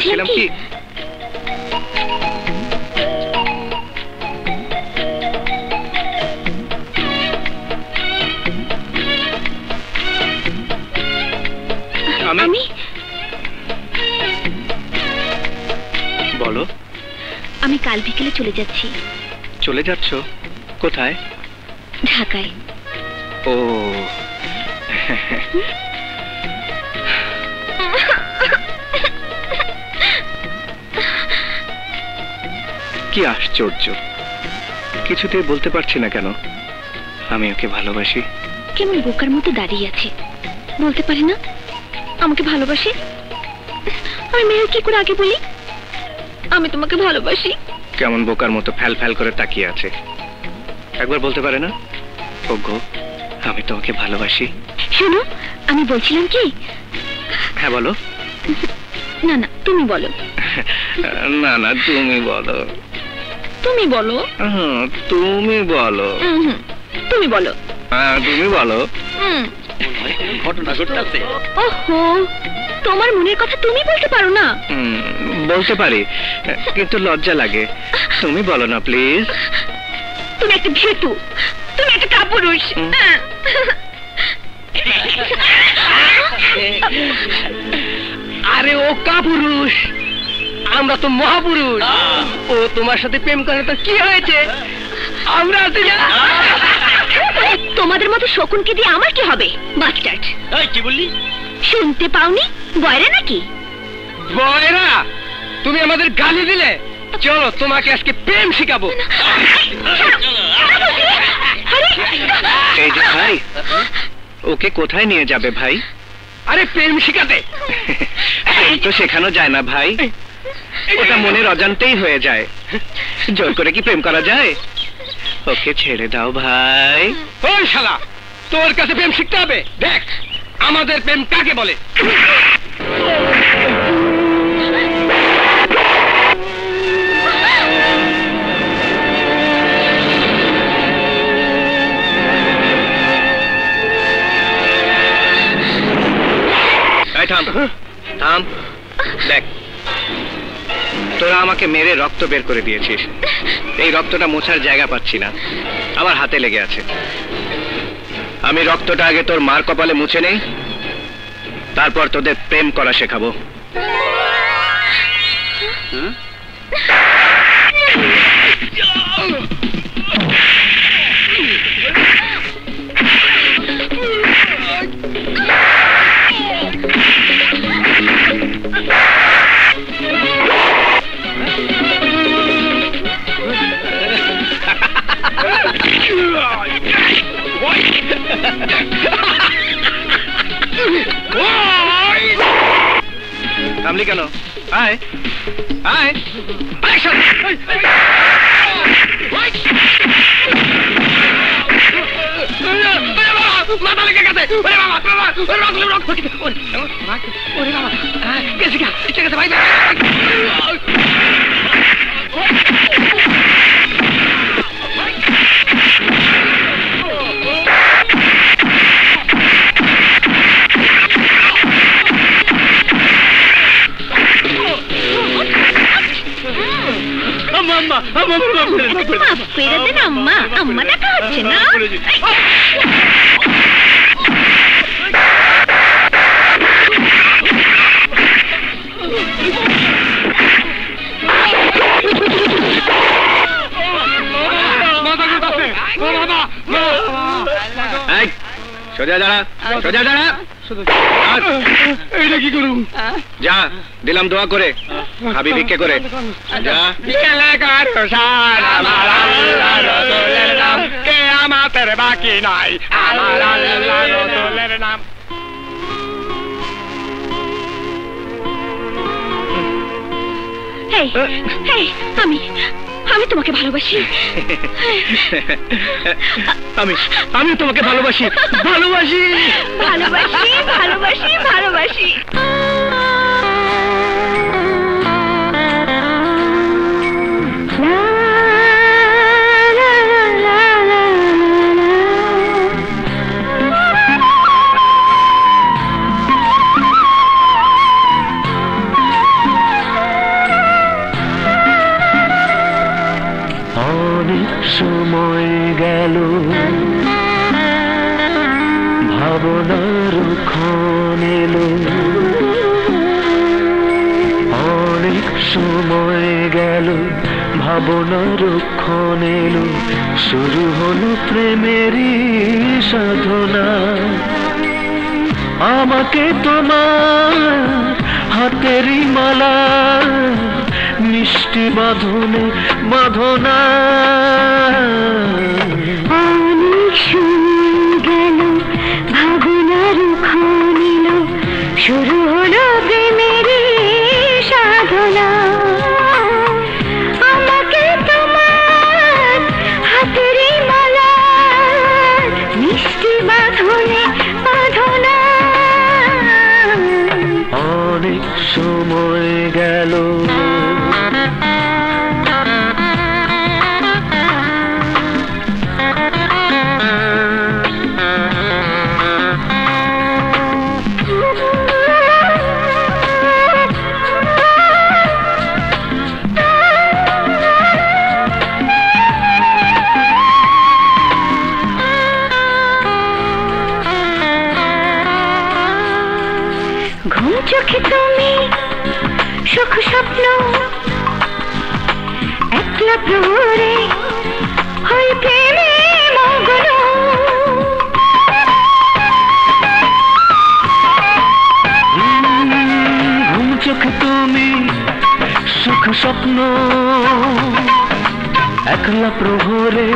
বলছিলাম কি আমি বলো। আমি কাল বিকেলে চলে যাচ্ছি। চলে যাচ্ছ? কোথায়? ঢাকায়। ও কি আশ্চর্য, কিছুতেই বলতে পারছি না কেন আমি ওকে ভালোবাসি। কেমন বোকার মতো দাঁড়িয়ে আছে, বলতে পারি না আমাকে ভালোবাসি? আমি মেয়ের কি করে আগে বলি আমি তোমাকে ভালোবাসি? কেমন বোকার মতো ফ্যাল ফ্যাল করে তাকিয়ে আছে, একবার বলতে পারে না ওগো আমি তোমাকে ভালোবাসি? শোনো আমি বলছিলাম কি। হ্যাঁ বলো। না না তুমি বলো। না না তুমি বলো। তুমি বলো। তুমি বলো। তুমি বলো। হ্যাঁ তুমি বলো। ঘটনা ঘটতেছে। ওহো তোমার মনের কথা তুমি বলতে পারো না? বলতে পারি কিন্তু লজ্জা লাগে। তুমি বলো না প্লিজ। তুমি একটা ভীতু, তুমি একটা কাপুরুষ। আরে ও কাপুরুষ, আমরা তো মহাপুরুষ। ও তোমার সাথে প্রেম করে তো কি হয়েছে? আমরা তোমাদের মতো শকুনকে দিয়ে আমার কি হবে? বাস্টার্ড। কি বললি? শুনতে পাওনি? বয়রা নাকি? বয়রা? তুমি আমাদের গালি দিলে? চলো তোমাকে আজকে প্রেম শিখাবো। এই যে ভাই, ওকে কোথায় নিয়ে যাবে ভাই? আরে প্রেম শিখাতে। প্রেম তো শেখানো যায় না ভাই, ওটা মনের অজান্তেই হয়ে যায়। জোর করে কি প্রেম করা যায়? ওকে ছেড়ে দাও ভাই। ওই শালা, তোর কাছে প্রেম শিখতে হবে। দেখ আমাদের প্রেম কাকে বলে। থাম থাম। দেখ তোরা আমাকে মেরে রক্ত বের করে দিয়েছিস, এই রক্তটা মোছার জায়গা পাচ্ছি না, আমার হাতে লেগে আছে। আমি রক্তটা আগে তোর মার কপালে মুছে নেই, তারপর তোদের প্রেম করা শেখাবো। থামলি কেন? আয় আয়। মাথা লেগে গেছে। ভাই আম্মা আম্মা দেখা হচ্ছে না। সোজা দাঁড়া, সোজা দাঁড়া। এইটা কি করুন? যা দিলাম দোয়া করে, খাবি ভিক্ষে করে। যা বিকেলে নাম কে আমাদের বাকি নাই, আমার রসুলের নাম। আমি আমি তোমাকে ভালোবাসি। আমি তোমাকে ভালোবাসি ভালোবাসি ভালোবাসি ভালোবাসি ভালোবাসি। সময় গেল ভাবনার ক্ষণ এলো, অনেক সময় গেল ভাবনার ক্ষণ এলো, শুরু হলো প্রেমেরই সাধনা। আমাকে তোমার হাতেরই মালা মিষ্টি বাঁধনে বাঁধনা। অনেক সময় গেল ভাবনার ক্ষণ এলো, শুরু হলো প্রেমেরই সাধনা। আমাকে তোমার হাতেরই মালা মিষ্টি বাঁধনে বাঁধনা। অনেক সময় গেল ঘুম চোখে তুমি সুখ স্বপ্ন, একলা প্রহরে হই প্রেমে মগ্ন। ঘুম চোখে তুমি সুখ স্বপ্ন, একলা প্রহরে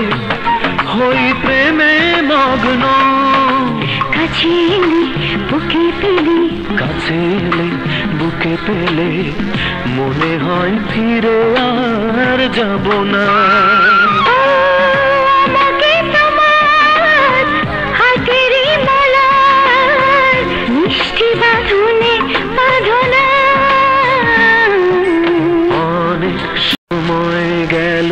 হই প্রেমে মগ্ন। কাছে এলে বুকে পেলে, কাছে এলে বুকে পেলে মনে হয় ফিরে আর যাব না। আমাকে তোমার হাতেরই মালা মিষ্টি বাঁধনে বাঁধনা। অনেক সময় গেল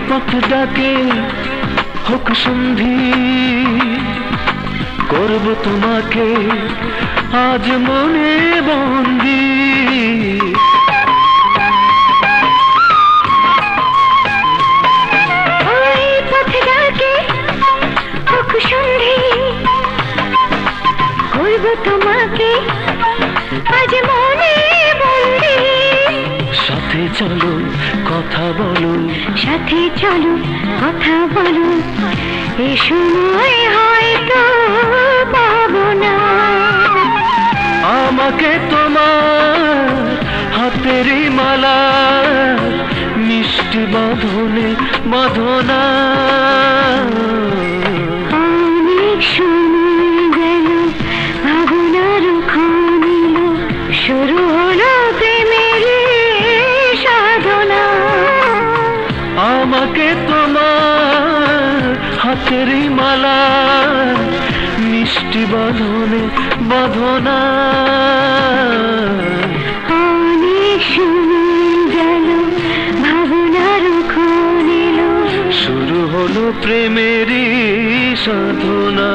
পথ ডাকে হোক সন্ধি, করব তোমাকে আজ মনে বন্দি। ওই পথ ডাকে হোক সন্ধি, করব তোমাকে আজ মনে বন্দি। সাথে চলো কথা বলো, সাথে চলো কথা বলো, এ সময় হয়তো পাবো না। আমাকে তোমার হাতেরই মালা মিষ্টি বাঁধনে বাঁধনা। অনেক সময় গেল ভাবনার ক্ষণ এলো, শুরু হলো প্রেমেরই সাধনা। আমাকে তোমার হাতেরই মালা মিষ্টি বাঁধনে বাঁধনা। অনেক সময় গেল ভাবনার ক্ষণ এলো, শুরু হলো প্রেমেরই সাধনা।